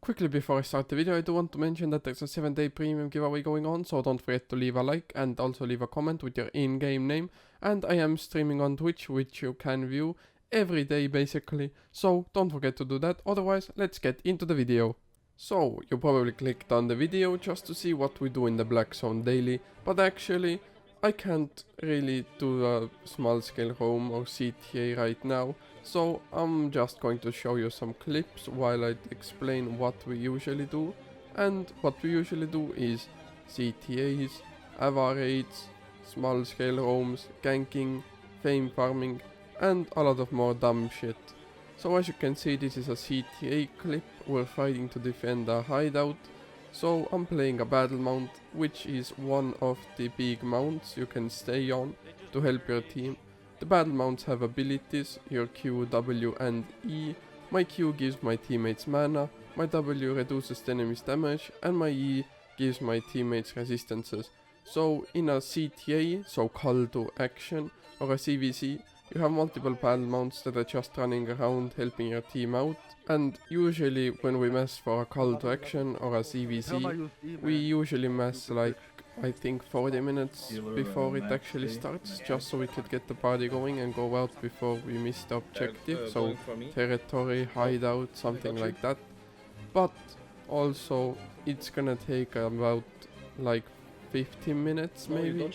Quickly before I start the video, I do want to mention that there's a 7-day premium giveaway going on, so don't forget to leave a like and also leave a comment with your in-game name. And I am streaming on Twitch, which you can view every day basically, so don't forget to do that. Otherwise, let's get into the video. So, you probably clicked on the video just to see what we do in the Blackzone daily, but actually, I can't really do a small scale roam or CTA right now, so I'm just going to show you some clips while I explain what we usually do. And what we usually do is CTAs, AVA raids, small scale roams, ganking, fame farming, and a lot of more dumb shit. So as you can see, this is a CTA clip. We're fighting to defend a hideout. So I'm playing a battle mount, which is one of the big mounts you can stay on to help your team. The battle mounts have abilities, your Q, W and E. My Q gives my teammates mana, my W reduces the enemy's damage, and my E gives my teammates resistances. So in a CTA, so call to action, or a CVC, you have multiple battle mounts that are just running around helping your team out. And usually when we mess for a call to action or a CVC, we usually mess like I think 40 minutes before it actually starts, just so we could get the party going and go out before we miss the objective, so territory, hideout, something like that. But also it's gonna take about like 15 minutes maybe,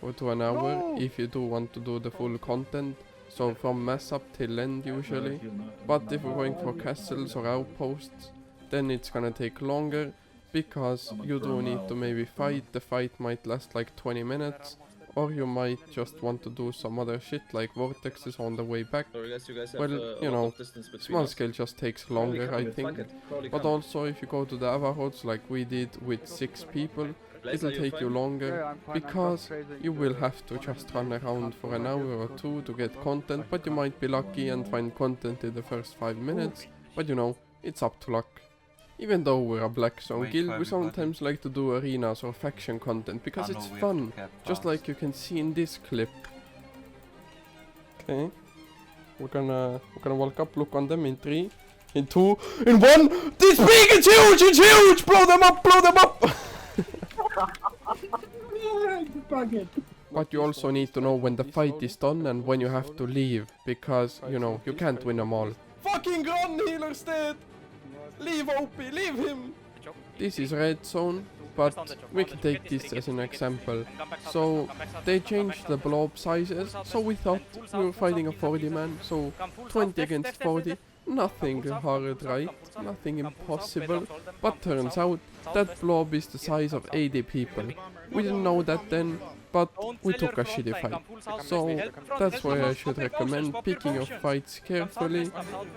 or to an hour if you do want to do the full content. So from mess up till end usually, but if we're going for castles or outposts, then it's gonna take longer, because you do need to maybe fight. The fight might last like 20 minutes, or you might just want to do some other shit like vortexes on the way back. Well, you know, small scale just takes longer I think, but also if you go to the Ava roads like we did with 6 people, it'll take you longer, because you will have to just run around for an hour or 2 to get content, but you might be lucky and find content in the first 5 minutes, but you know, it's up to luck. Even though we're a Blackzone guild, we sometimes like to do arenas or faction content, because it's fun, just like you can see in this clip. Okay, we're gonna walk up, look on them in 3, in 2, in 1, this big, it's huge, blow them up! But you also need to know when the fight is done and when you have to leave, because, you know, you can't win them all. Fucking run, healer's dead! Leave OP, leave him! This is red zone, but we can take this as an example. So, they changed the blob sizes, so we thought we were fighting a 40 man, so 20 against 40. Nothing hard, right? Nothing impossible. But turns out that blob is the size of 80 people. We didn't know that then, but we took a shitty fight. So that's why I should recommend picking your fights carefully,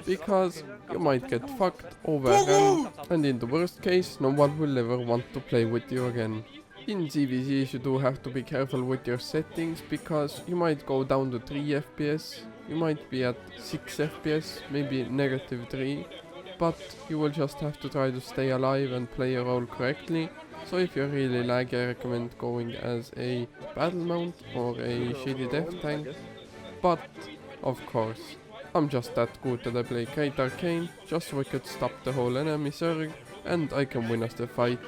because you might get fucked, overrun, and in the worst case, no one will ever want to play with you again. In CVCs you do have to be careful with your settings, because you might go down to 3 FPS. You might be at 6 FPS, maybe -3, but you will just have to try to stay alive and play your role correctly. So if you're really laggy, I recommend going as a battle mount or a shitty death tank. But, of course, I'm just that good that I play Great Arcane, just so I could stop the whole enemy surge, and I can win us the fight.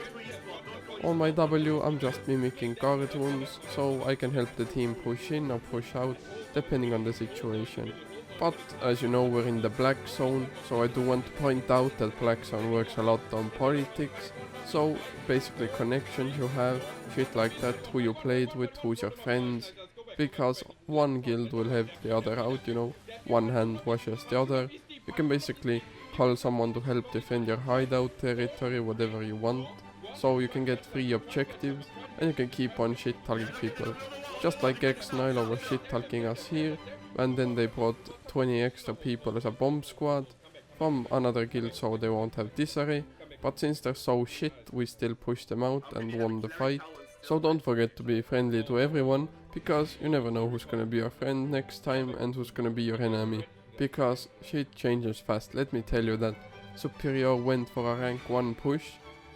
On my W, I'm just mimicking guard runes, so I can help the team push in or push out, depending on the situation. But as you know, we're in the Blackzone, so I do want to point out that Blackzone works a lot on politics. So basically connections you have, shit like that, who you played with, who's your friends, because one guild will have the other out, you know, one hand washes the other. You can basically call someone to help defend your hideout territory, whatever you want. So you can get free objectives, and you can keep on shit talking people. Just like X-Nilo was shit talking us here, and then they brought 20 extra people as a bomb squad from another guild, so they won't have disarray. But since they're so shit, we still pushed them out and won the fight. So don't forget to be friendly to everyone, because you never know who's gonna be your friend next time and who's gonna be your enemy. Because shit changes fast, let me tell you that. Superior went for a rank 1 push,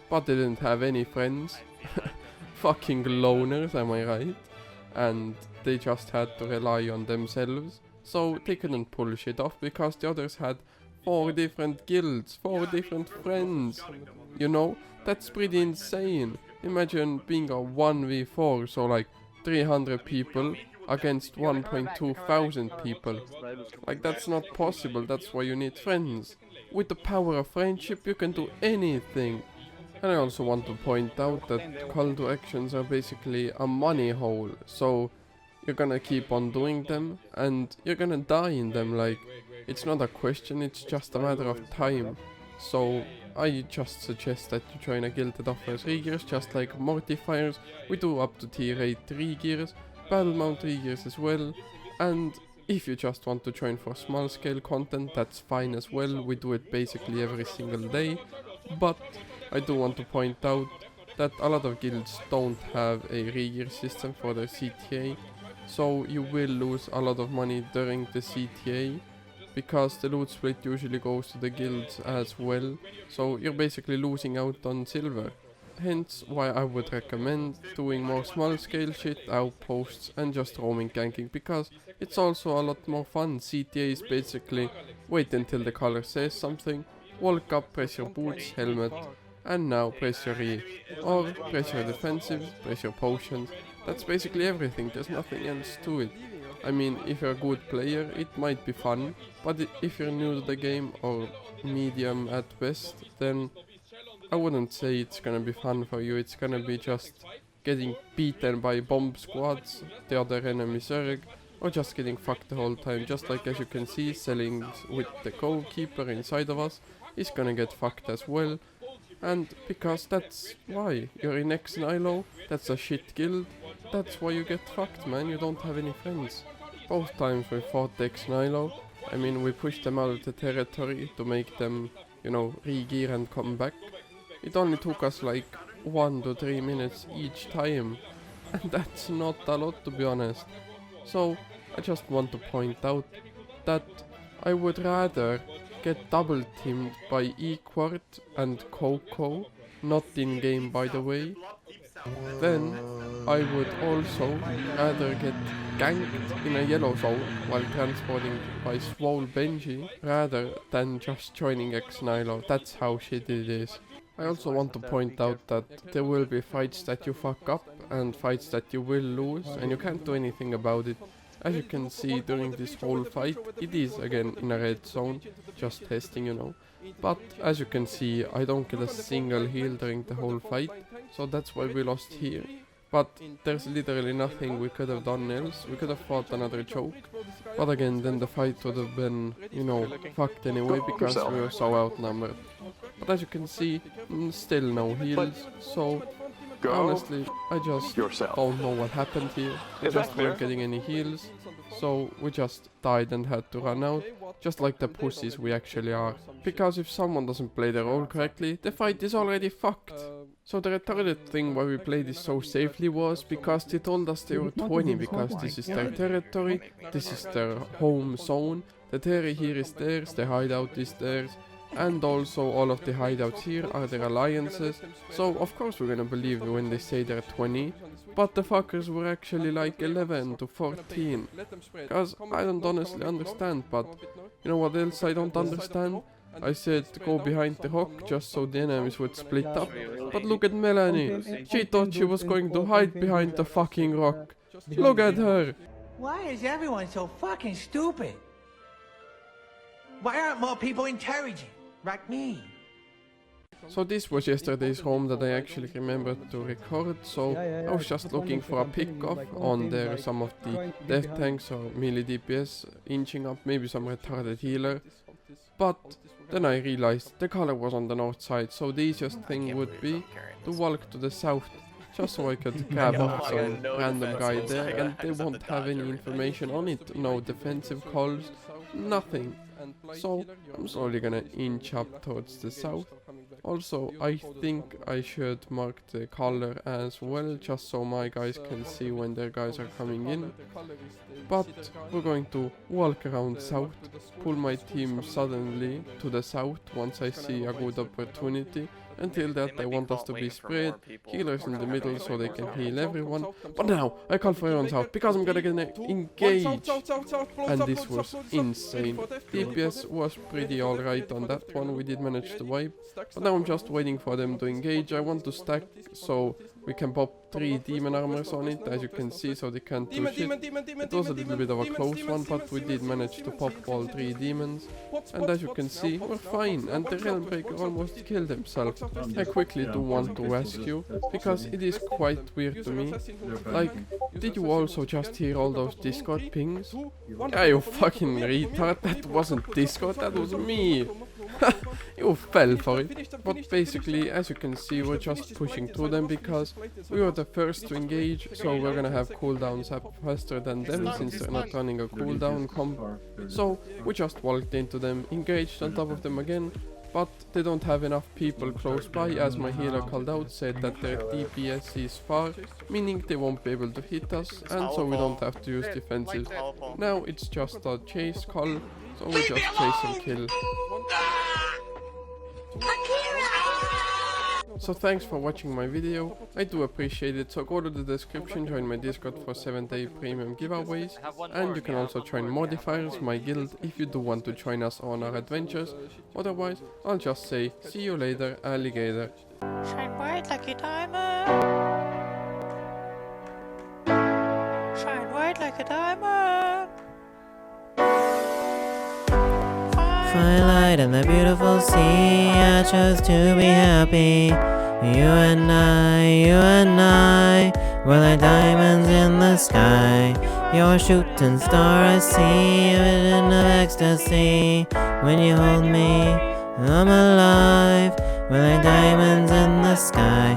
but they didn't have any friends. Fucking loners, am I right? And they just had to rely on themselves, so they couldn't pull shit off, because the others had 4 different guilds, 4 different friends. You know, that's pretty insane. Imagine being a 1v4, so like 300 people against 1.2 thousand people. Like, that's not possible, that's why you need friends. With the power of friendship you can do anything. And I also want to point out that call to actions are basically a money hole, so you're gonna keep on doing them and you're gonna die in them. Like, it's not a question, it's just a matter of time. So I just suggest that you join a guild that offers re-gears, just like Mortifiers. We do up to tier 8 re-gears, battle mount re-gears as well. And if you just want to join for small scale content, that's fine as well. We do it basically every single day. But I do want to point out that a lot of guilds don't have a re-gear system for their CTA. So you will lose a lot of money during the CTA, because the loot split usually goes to the guilds as well, so you're basically losing out on silver. Hence why I would recommend doing more small scale shit, outposts and just roaming ganking, because it's also a lot more fun. CTA is basically wait until the color says something, walk up, press your boots, helmet, and now press your E, or press your defensive, press your potions. That's basically everything, there's nothing else to it. I mean, if you're a good player, it might be fun, but if you're new to the game or medium at best, then I wouldn't say it's gonna be fun for you. It's gonna be just getting beaten by bomb squads, the other enemy Zerg, or just getting fucked the whole time. Just like, as you can see, selling with the goalkeeper inside of us is gonna get fucked as well. And because that's why you're in X-Nilo, that's a shit guild, that's why you get fucked, man. You don't have any friends. Both times we fought X-Nilo, I mean, we pushed them out of the territory to make them, you know, re-gear and come back. It only took us like 1 to 3 minutes each time, and that's not a lot, to be honest. So I just want to point out that I would rather get double teamed by E-Quart and Coco, not in game by the way. Then I would also rather get ganked in a yellow zone while transporting by Swole Benji rather than just joining X-Nilo. That's how shitty it is. I also want to point out that there will be fights that you fuck up and fights that you will lose, and you can't do anything about it. As you can see during this whole fight, it is again in a red zone, just testing, you know. But as you can see, I don't get a single heal during the whole fight, so that's why we lost here. But there's literally nothing we could have done else. We could have fought another choke, but again, then the fight would have been, you know, fucked anyway because we were so outnumbered. But as you can see, still no heals, so honestly, I just don't know what happened here. We just weren't getting any heals, so we just died and had to run out, just like the pussies we actually are. Because if someone doesn't play their role correctly, the fight is already fucked. So the retarded thing why we played this so safely was because they told us they were 20, because this is their territory, this is their home zone, the terry here is theirs, the hideout is theirs, and also all of the hideouts here are their alliances, so of course we're gonna believe when they say they're 20, but the fuckers were actually like 11 to 14, cause I don't honestly understand. But you know what else I don't understand? I said go behind the rock just so the enemies would split up, but look at Melanie, she thought she was going to hide behind the fucking rock. Look at her! Why is everyone so fucking stupid? Why aren't more people intelligent? Like me. So this was yesterday's home that I actually remembered to record, so I was just looking for a pick-off on there, some of the death tanks or melee DPS inching up, maybe some retarded healer. But then I realized the color was on the north side, so the easiest thing would be to walk to the south, just so I could grab off some random guy there and they won't have any information on it, no defensive calls, nothing. So I'm slowly gonna inch up towards the south, Also, I think I should mark the color as well, just so my guys can see when their guys are coming in. But we're going to walk around south, pull my team suddenly to the south once I see a good opportunity. Until that, I want us to be spread, healers in the middle so they can heal everyone. But now, I call for everyone south because I'm gonna get engaged. And this was insane. DPS was pretty alright on that one, we did manage to wipe. But now I'm just waiting for them to engage. I want to stack so we can pop 3 demon armors on it, as you can see, so they can't do shit. It was a little bit of a close one, but we did manage to pop all 3 demons. And as you can see, we're fine, and the Realm Breaker almost killed himself. I quickly do want to rescue, because it is quite weird to me. Like, did you also just hear all those Discord pings? Yeah, you fucking retard, that wasn't Discord, that was me! You fell for it. But basically, as you can see, we're just pushing through them because we were the first to engage, so we're gonna have cooldowns up faster than them since they're not running a cooldown comp. So we just walked into them, engaged on top of them again, but they don't have enough people close by, as my healer called out, said that their DPS is far, meaning they won't be able to hit us, and so we don't have to use defensive. Now it's just a chase call, so we just chase and kill. So thanks for watching my video, I do appreciate it, so go to the description, join my Discord for 7-day premium giveaways, and you can also join Modifiers, my guild, if you do want to join us on our adventures. Otherwise, I'll just say, see you later, alligator. Shine bright like a diamond. Shine white like a diamond. Twilight and the beautiful sea, I chose to be happy. You and I, we're like diamonds in the sky. You're a shooting star, I see, a vision of ecstasy. When you hold me, I'm alive. We're like diamonds in the sky.